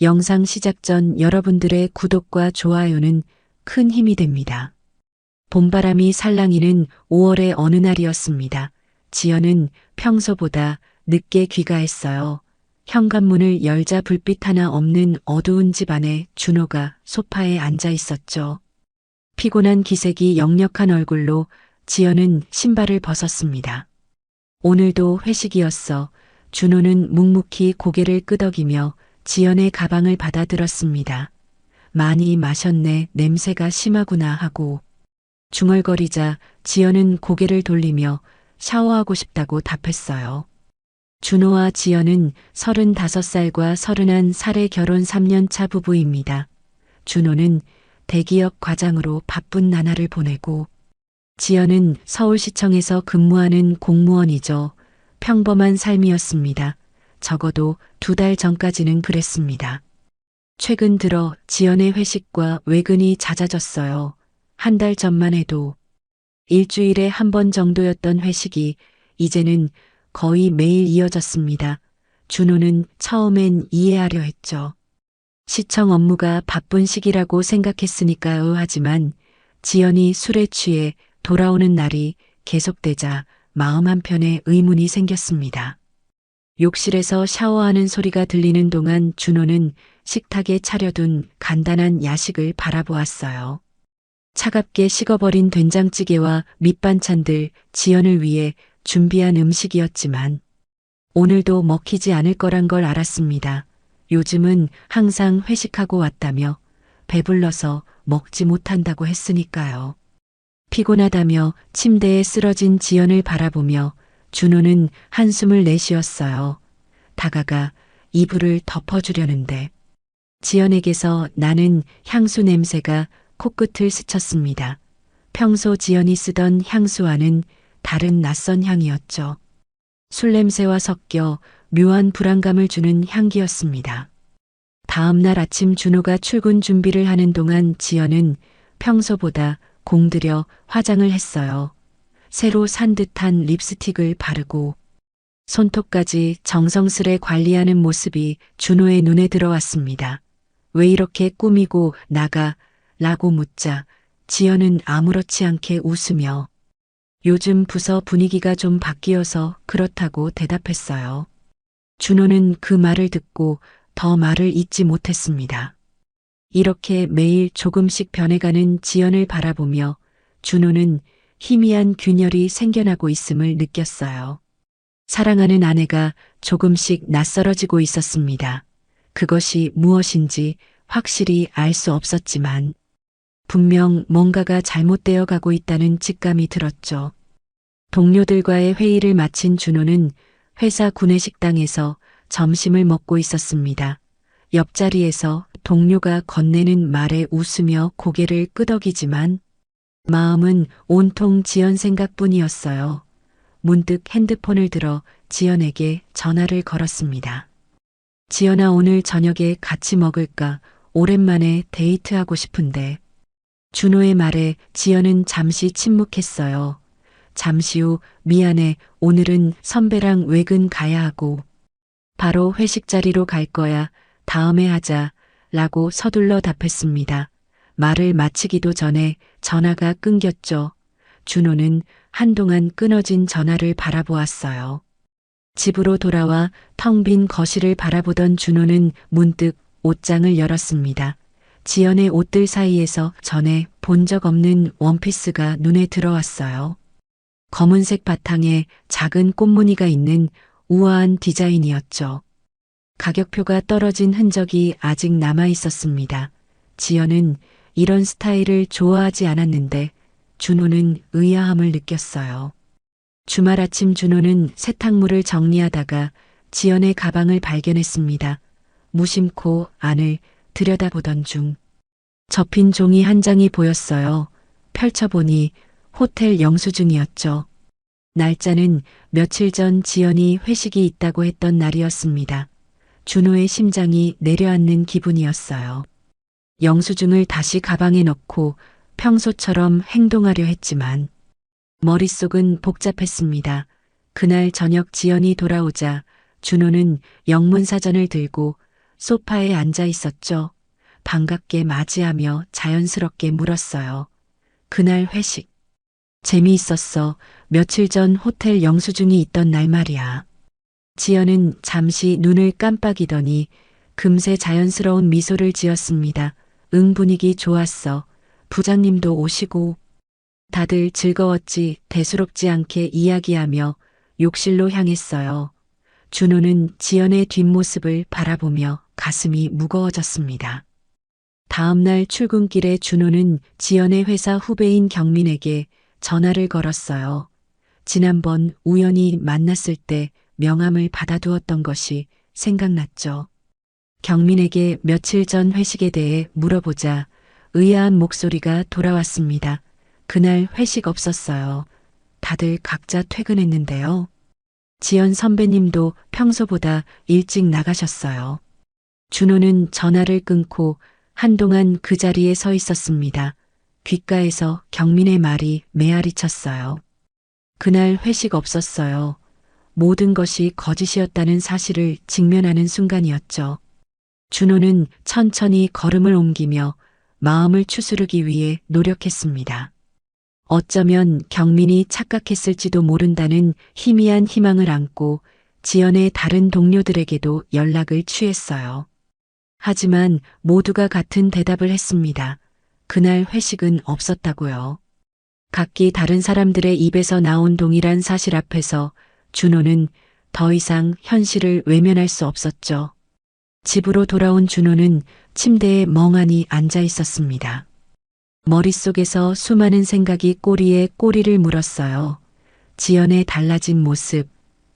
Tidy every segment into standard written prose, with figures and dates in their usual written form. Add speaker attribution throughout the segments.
Speaker 1: 영상 시작 전 여러분들의 구독과 좋아요는 큰 힘이 됩니다. 봄바람이 살랑이는 5월의 어느 날이었습니다. 지연은 평소보다 늦게 귀가했어요. 현관문을 열자 불빛 하나 없는 어두운 집 안에 준호가 소파에 앉아 있었죠. 피곤한 기색이 역력한 얼굴로 지연은 신발을 벗었습니다. 오늘도 회식이었어. 준호는 묵묵히 고개를 끄덕이며 지연의 가방을 받아들었습니다. 많이 마셨네, 냄새가 심하구나 하고. 중얼거리자 지연은 고개를 돌리며 샤워하고 싶다고 답했어요. 준호와 지연은 35살과 31살의 결혼 3년차 부부입니다. 준호는 대기업 과장으로 바쁜 나날을 보내고 지연은 서울시청에서 근무하는 공무원이죠. 평범한 삶이었습니다. 적어도 2달 전까지는 그랬습니다. 최근 들어 지연의 회식과 외근이 잦아졌어요. 1달 전만 해도 일주일에 1번 정도였던 회식이 이제는 거의 매일 이어졌습니다. 준호는 처음엔 이해하려 했죠. 시청 업무가 바쁜 시기라고 생각했으니까요. 하지만 지연이 술에 취해 돌아오는 날이 계속되자 마음 한편에 의문이 생겼습니다. 욕실에서 샤워하는 소리가 들리는 동안 준호는 식탁에 차려둔 간단한 야식을 바라보았어요. 차갑게 식어버린 된장찌개와 밑반찬들, 지연을 위해 준비한 음식이었지만 오늘도 먹히지 않을 거란 걸 알았습니다. 요즘은 항상 회식하고 왔다며 배불러서 먹지 못한다고 했으니까요. 피곤하다며 침대에 쓰러진 지연을 바라보며 준호는 한숨을 내쉬었어요. 다가가 이불을 덮어주려는데 지연에게서 나는 향수 냄새가 코끝을 스쳤습니다. 평소 지연이 쓰던 향수와는 다른 낯선 향이었죠. 술 냄새와 섞여 묘한 불안감을 주는 향기였습니다. 다음 날 아침 준호가 출근 준비를 하는 동안 지연은 평소보다 공들여 화장을 했어요. 새로 산 듯한 립스틱을 바르고 손톱까지 정성스레 관리하는 모습이 준호의 눈에 들어왔습니다. 왜 이렇게 꾸미고 나가? 라고 묻자 지연은 아무렇지 않게 웃으며 요즘 부서 분위기가 좀 바뀌어서 그렇다고 대답했어요. 준호는 그 말을 듣고 더 말을 잇지 못했습니다. 이렇게 매일 조금씩 변해가는 지연을 바라보며 준호는 희미한 균열이 생겨나고 있음을 느꼈어요. 사랑하는 아내가 조금씩 낯설어지고 있었습니다. 그것이 무엇인지 확실히 알 수 없었지만 분명 뭔가가 잘못되어 가고 있다는 직감이 들었죠. 동료들과의 회의를 마친 준호는 회사 구내식당에서 점심을 먹고 있었습니다. 옆자리에서 동료가 건네는 말에 웃으며 고개를 끄덕이지만 마음은 온통 지연 생각뿐이었어요. 문득 핸드폰을 들어 지연에게 전화를 걸었습니다. 지연아, 오늘 저녁에 같이 먹을까? 오랜만에 데이트하고 싶은데. 준호의 말에 지연은 잠시 침묵했어요. 잠시 후 미안해, 오늘은 선배랑 외근 가야 하고 바로 회식 자리로 갈 거야. 다음에 하자. 라고 서둘러 답했습니다. 말을 마치기도 전에 전화가 끊겼죠. 준호는 한동안 끊어진 전화를 바라보았어요. 집으로 돌아와 텅 빈 거실을 바라보던 준호는 문득 옷장을 열었습니다. 지연의 옷들 사이에서 전에 본 적 없는 원피스가 눈에 들어왔어요. 검은색 바탕에 작은 꽃무늬가 있는 우아한 디자인이었죠. 가격표가 떨어진 흔적이 아직 남아 있었습니다. 지연은 이런 스타일을 좋아하지 않았는데 준호는 의아함을 느꼈어요. 주말 아침 준호는 세탁물을 정리하다가 지연의 가방을 발견했습니다. 무심코 안을 들여다보던 중 접힌 종이 한 장이 보였어요. 펼쳐보니 호텔 영수증이었죠. 날짜는 며칠 전 지연이 회식이 있다고 했던 날이었습니다. 준호의 심장이 내려앉는 기분이었어요. 영수증을 다시 가방에 넣고 평소처럼 행동하려 했지만 머릿속은 복잡했습니다. 그날 저녁 지연이 돌아오자 준호는 영문사전을 들고 소파에 앉아 있었죠. 반갑게 맞이하며 자연스럽게 물었어요. 그날 회식. 재미있었어. 며칠 전 호텔 영수증이 있던 날 말이야. 지연은 잠시 눈을 깜빡이더니 금세 자연스러운 미소를 지었습니다. 응, 분위기 좋았어. 부장님도 오시고. 다들 즐거웠지. 대수롭지 않게 이야기하며 욕실로 향했어요. 준호는 지연의 뒷모습을 바라보며 가슴이 무거워졌습니다. 다음날 출근길에 준호는 지연의 회사 후배인 경민에게 전화를 걸었어요. 지난번 우연히 만났을 때 명함을 받아두었던 것이 생각났죠. 경민에게 며칠 전 회식에 대해 물어보자 의아한 목소리가 돌아왔습니다. 그날 회식 없었어요. 다들 각자 퇴근했는데요. 지연 선배님도 평소보다 일찍 나가셨어요. 준호는 전화를 끊고 한동안 그 자리에 서 있었습니다. 귓가에서 경민의 말이 메아리 쳤어요. 그날 회식 없었어요. 모든 것이 거짓이었다는 사실을 직면하는 순간이었죠. 준호는 천천히 걸음을 옮기며 마음을 추스르기 위해 노력했습니다. 어쩌면 경민이 착각했을지도 모른다는 희미한 희망을 안고 지연의 다른 동료들에게도 연락을 취했어요. 하지만 모두가 같은 대답을 했습니다. 그날 회식은 없었다고요. 각기 다른 사람들의 입에서 나온 동일한 사실 앞에서 준호는 더 이상 현실을 외면할 수 없었죠. 집으로 돌아온 준호는 침대에 멍하니 앉아 있었습니다. 머릿속에서 수많은 생각이 꼬리에 꼬리를 물었어요. 지연의 달라진 모습,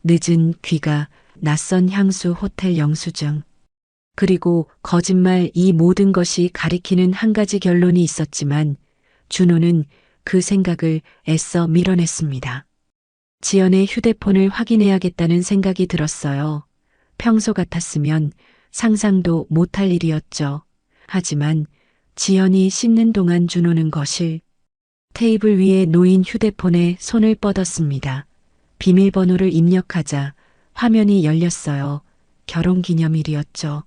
Speaker 1: 늦은 귀가, 낯선 향수, 호텔 영수증. 그리고 거짓말, 이 모든 것이 가리키는 한 가지 결론이 있었지만 준호는 그 생각을 애써 밀어냈습니다. 지연의 휴대폰을 확인해야겠다는 생각이 들었어요. 평소 같았으면 상상도 못할 일이었죠. 하지만 지연이 씻는 동안 준호는 거실 테이블 위에 놓인 휴대폰에 손을 뻗었습니다. 비밀번호를 입력하자 화면이 열렸어요. 결혼기념일이었죠.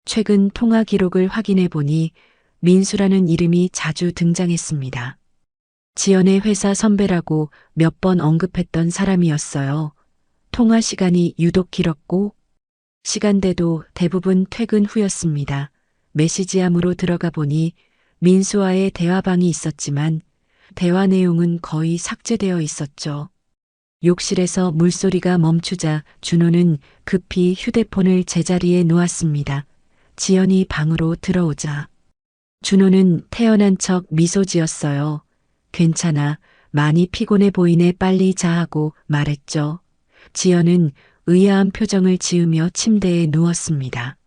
Speaker 1: 최근 통화 기록을 확인해 보니 민수라는 이름이 자주 등장했습니다. 지연의 회사 선배라고 몇 번 언급했던 사람이었어요. 통화 시간이 유독 길었고 시간대도 대부분 퇴근 후였습니다. 메시지함으로 들어가 보니 민수와의 대화방이 있었지만 대화 내용은 거의 삭제되어 있었죠. 욕실에서 물소리가 멈추자 준호는 급히 휴대폰을 제자리에 놓았습니다. 지연이 방으로 들어오자 준호는 태연한 척 미소 지었어요. 괜찮아. 많이 피곤해 보이네. 빨리 자 하고 말했죠. 지연은 의아한 표정을 지으며 침대에 누웠습니다.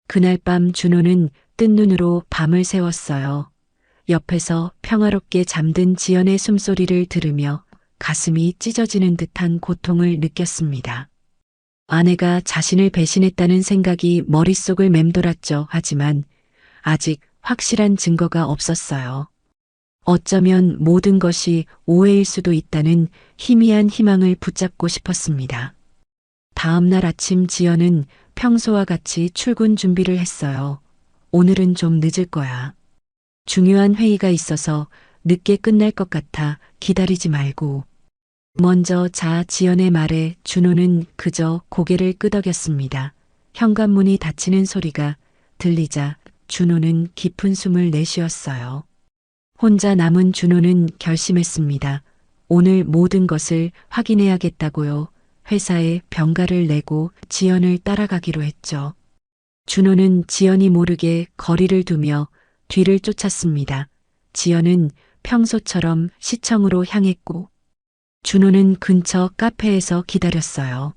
Speaker 1: 그날 밤 준호는 뜬 눈으로 밤을 새웠어요. 옆에서 평화롭게 잠든 지연의 숨소리를 들으며 가슴이 찢어지는 듯한 고통을 느꼈습니다. 아내가 자신을 배신했다는 생각이 머릿속을 맴돌았죠. 하지만 아직 확실한 증거가 없었어요. 어쩌면 모든 것이 오해일 수도 있다는 희미한 희망을 붙잡고 싶었습니다. 다음 날 아침 지연은 평소와 같이 출근 준비를 했어요. 오늘은 좀 늦을 거야. 중요한 회의가 있어서 늦게 끝날 것 같아. 기다리지 말고. 먼저 자. 지연의 말에 준호는 그저 고개를 끄덕였습니다. 현관문이 닫히는 소리가 들리자 준호는 깊은 숨을 내쉬었어요. 혼자 남은 준호는 결심했습니다. 오늘 모든 것을 확인해야겠다고요. 회사에 병가를 내고 지연을 따라가기로 했죠. 준호는 지연이 모르게 거리를 두며 뒤를 쫓았습니다. 지연은 평소처럼 시청으로 향했고 준호는 근처 카페에서 기다렸어요.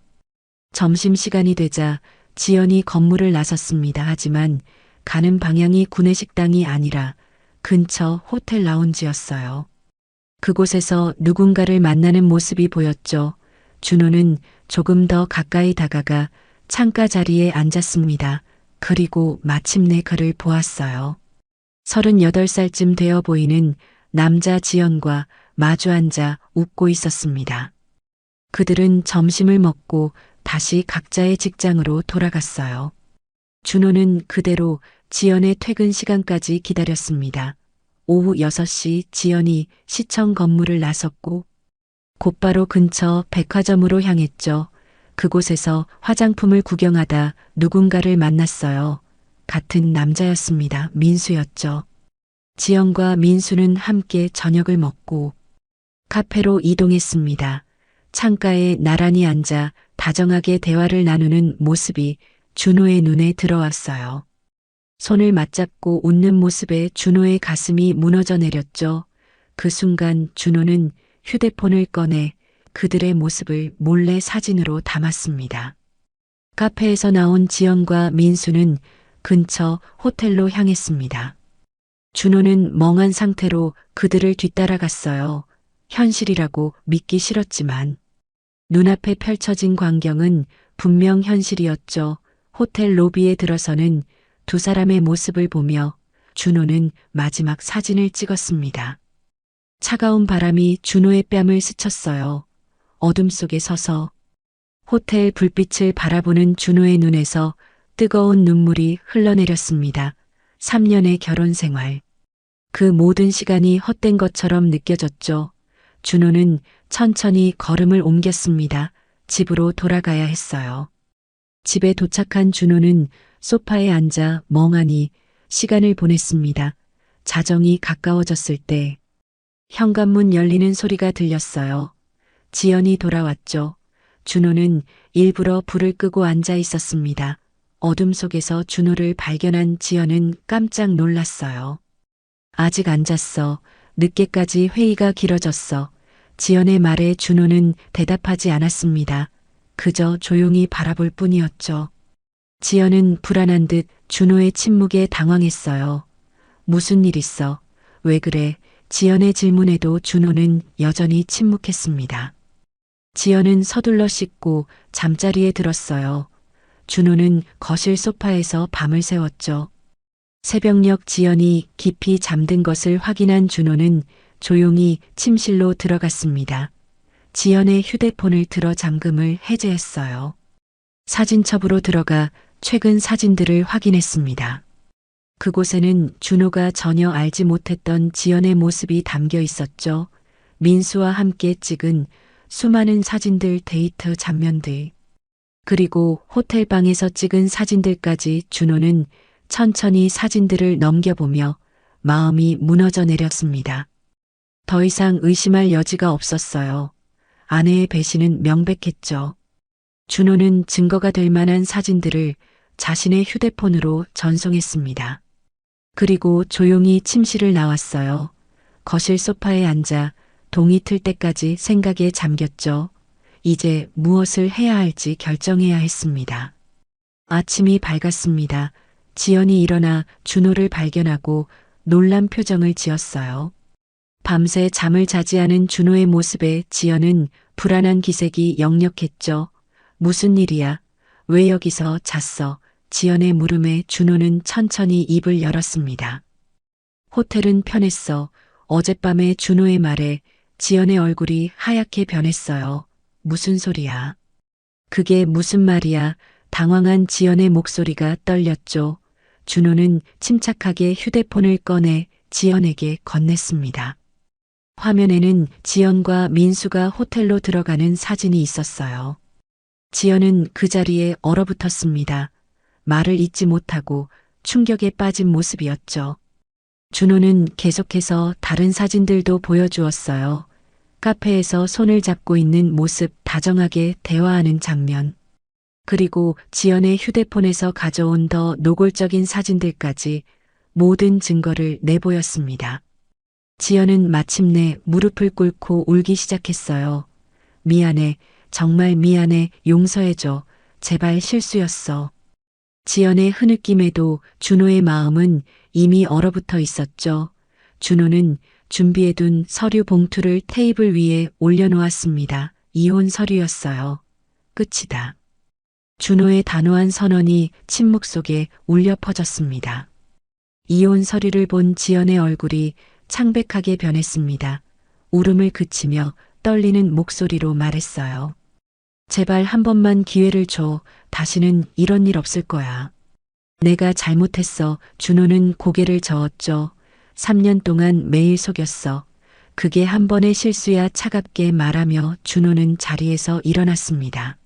Speaker 1: 점심시간이 되자 지연이 건물을 나섰습니다. 하지만 가는 방향이 구내식당이 아니라 근처 호텔 라운지였어요. 그곳에서 누군가를 만나는 모습이 보였죠. 준호는 조금 더 가까이 다가가 창가 자리에 앉았습니다. 그리고 마침내 그를 보았어요. 38살쯤 되어 보이는 남자 지연과 마주 앉아 웃고 있었습니다. 그들은 점심을 먹고 다시 각자의 직장으로 돌아갔어요. 준호는 그대로 지연의 퇴근 시간까지 기다렸습니다. 오후 6시 지연이 시청 건물을 나섰고 곧바로 근처 백화점으로 향했죠. 그곳에서 화장품을 구경하다 누군가를 만났어요. 같은 남자였습니다. 민수였죠. 지연과 민수는 함께 저녁을 먹고 카페로 이동했습니다. 창가에 나란히 앉아 다정하게 대화를 나누는 모습이 준호의 눈에 들어왔어요. 손을 맞잡고 웃는 모습에 준호의 가슴이 무너져 내렸죠. 그 순간 준호는 휴대폰을 꺼내 그들의 모습을 몰래 사진으로 담았습니다. 카페에서 나온 지연과 민수는 근처 호텔로 향했습니다. 준호는 멍한 상태로 그들을 뒤따라갔어요. 현실이라고 믿기 싫었지만 눈앞에 펼쳐진 광경은 분명 현실이었죠. 호텔 로비에 들어서는 두 사람의 모습을 보며 준호는 마지막 사진을 찍었습니다. 차가운 바람이 준호의 뺨을 스쳤어요. 어둠 속에 서서 호텔 불빛을 바라보는 준호의 눈에서 뜨거운 눈물이 흘러내렸습니다. 3년의 결혼 생활. 그 모든 시간이 헛된 것처럼 느껴졌죠. 준호는 천천히 걸음을 옮겼습니다. 집으로 돌아가야 했어요. 집에 도착한 준호는 소파에 앉아 멍하니 시간을 보냈습니다. 자정이 가까워졌을 때 현관문 열리는 소리가 들렸어요. 지연이 돌아왔죠. 준호는 일부러 불을 끄고 앉아 있었습니다. 어둠 속에서 준호를 발견한 지연은 깜짝 놀랐어요. 아직 안 잤어. 늦게까지 회의가 길어졌어. 지연의 말에 준호는 대답하지 않았습니다. 그저 조용히 바라볼 뿐이었죠. 지연은 불안한 듯 준호의 침묵에 당황했어요. 무슨 일 있어? 왜 그래? 지연의 질문에도 준호는 여전히 침묵했습니다. 지연은 서둘러 씻고 잠자리에 들었어요. 준호는 거실 소파에서 밤을 새웠죠. 새벽녘 지연이 깊이 잠든 것을 확인한 준호는 조용히 침실로 들어갔습니다. 지연의 휴대폰을 들어 잠금을 해제했어요. 사진첩으로 들어가 최근 사진들을 확인했습니다. 그곳에는 준호가 전혀 알지 못했던 지연의 모습이 담겨 있었죠. 민수와 함께 찍은 수많은 사진들, 데이트 장면들. 그리고 호텔방에서 찍은 사진들까지. 준호는 천천히 사진들을 넘겨보며 마음이 무너져 내렸습니다. 더 이상 의심할 여지가 없었어요. 아내의 배신은 명백했죠. 준호는 증거가 될 만한 사진들을 자신의 휴대폰으로 전송했습니다. 그리고 조용히 침실을 나왔어요. 거실 소파에 앉아 동이 틀 때까지 생각에 잠겼죠. 이제 무엇을 해야 할지 결정해야 했습니다. 아침이 밝았습니다. 지연이 일어나 준호를 발견하고 놀란 표정을 지었어요. 밤새 잠을 자지 않은 준호의 모습에 지연은 불안한 기색이 역력했죠. 무슨 일이야? 왜 여기서 잤어? 지연의 물음에 준호는 천천히 입을 열었습니다. 호텔은 편했어. 어젯밤에 준호의 말에 지연의 얼굴이 하얗게 변했어요. 무슨 소리야? 그게 무슨 말이야? 당황한 지연의 목소리가 떨렸죠. 준호는 침착하게 휴대폰을 꺼내 지연에게 건넸습니다. 화면에는 지연과 민수가 호텔로 들어가는 사진이 있었어요. 지연은 그 자리에 얼어붙었습니다. 말을 잇지 못하고 충격에 빠진 모습이었죠. 준호는 계속해서 다른 사진들도 보여주었어요. 카페에서 손을 잡고 있는 모습, 다정하게 대화하는 장면. 그리고 지연의 휴대폰에서 가져온 더 노골적인 사진들까지 모든 증거를 내보였습니다. 지연은 마침내 무릎을 꿇고 울기 시작했어요. 미안해, 정말 미안해, 용서해줘, 제발 실수였어. 지연의 흐느낌에도 준호의 마음은 이미 얼어붙어 있었죠. 준호는 준비해둔 서류 봉투를 테이블 위에 올려놓았습니다. 이혼 서류였어요. 끝이다. 준호의 단호한 선언이 침묵 속에 울려 퍼졌습니다. 이혼 서류를 본 지연의 얼굴이 창백하게 변했습니다. 울음을 그치며 떨리는 목소리로 말했어요. 제발 한 번만 기회를 줘. 다시는 이런 일 없을 거야. 내가 잘못했어. 준호는 고개를 저었죠. 3년 동안 매일 속였어. 그게 한 번의 실수야, 차갑게 말하며 준호는 자리에서 일어났습니다.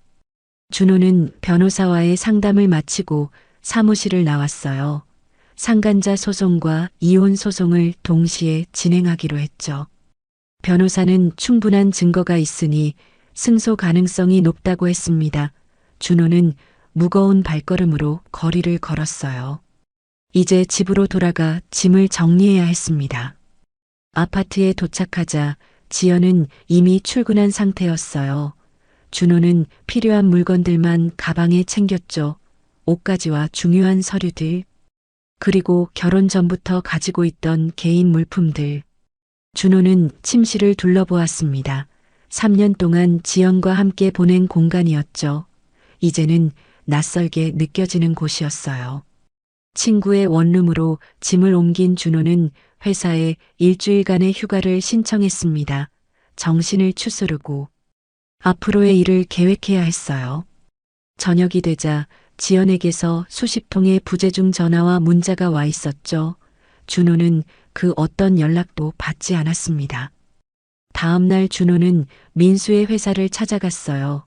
Speaker 1: 준호는 변호사와의 상담을 마치고 사무실을 나왔어요. 상간자 소송과 이혼 소송을 동시에 진행하기로 했죠. 변호사는 충분한 증거가 있으니 승소 가능성이 높다고 했습니다. 준호는 무거운 발걸음으로 거리를 걸었어요. 이제 집으로 돌아가 짐을 정리해야 했습니다. 아파트에 도착하자 지연은 이미 출근한 상태였어요. 준호는 필요한 물건들만 가방에 챙겼죠. 옷가지와 중요한 서류들, 그리고 결혼 전부터 가지고 있던 개인 물품들. 준호는 침실을 둘러보았습니다. 3년 동안 지연과 함께 보낸 공간이었죠. 이제는 낯설게 느껴지는 곳이었어요. 친구의 원룸으로 짐을 옮긴 준호는 회사에 일주일간의 휴가를 신청했습니다. 정신을 추스르고 앞으로의 일을 계획해야 했어요. 저녁이 되자 지연에게서 수십 통의 부재중 전화와 문자가 와 있었죠. 준호는 그 어떤 연락도 받지 않았습니다. 다음 날 준호는 민수의 회사를 찾아갔어요.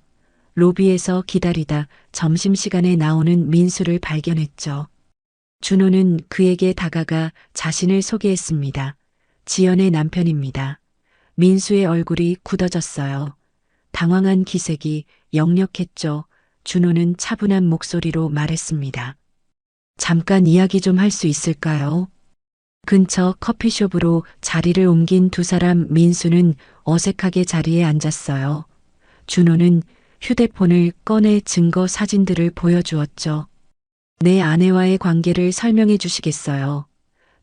Speaker 1: 로비에서 기다리다 점심시간에 나오는 민수를 발견했죠. 준호는 그에게 다가가 자신을 소개했습니다. 지연의 남편입니다. 민수의 얼굴이 굳어졌어요. 당황한 기색이 역력했죠. 준호는 차분한 목소리로 말했습니다. 잠깐 이야기 좀 할 수 있을까요? 근처 커피숍으로 자리를 옮긴 두 사람. 민수는 어색하게 자리에 앉았어요. 준호는 휴대폰을 꺼내 증거 사진들을 보여주었죠. 내 아내와의 관계를 설명해 주시겠어요?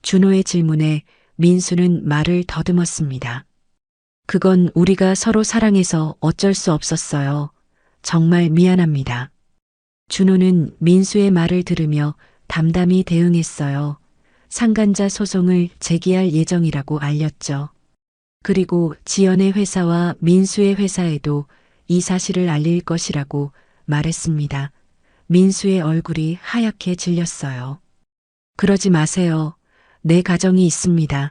Speaker 1: 준호의 질문에 민수는 말을 더듬었습니다. 그건 우리가 서로 사랑해서 어쩔 수 없었어요. 정말 미안합니다. 준호는 민수의 말을 들으며 담담히 대응했어요. 상간자 소송을 제기할 예정이라고 알렸죠. 그리고 지연의 회사와 민수의 회사에도 이 사실을 알릴 것이라고 말했습니다. 민수의 얼굴이 하얗게 질렸어요. 그러지 마세요. 내 가정이 있습니다.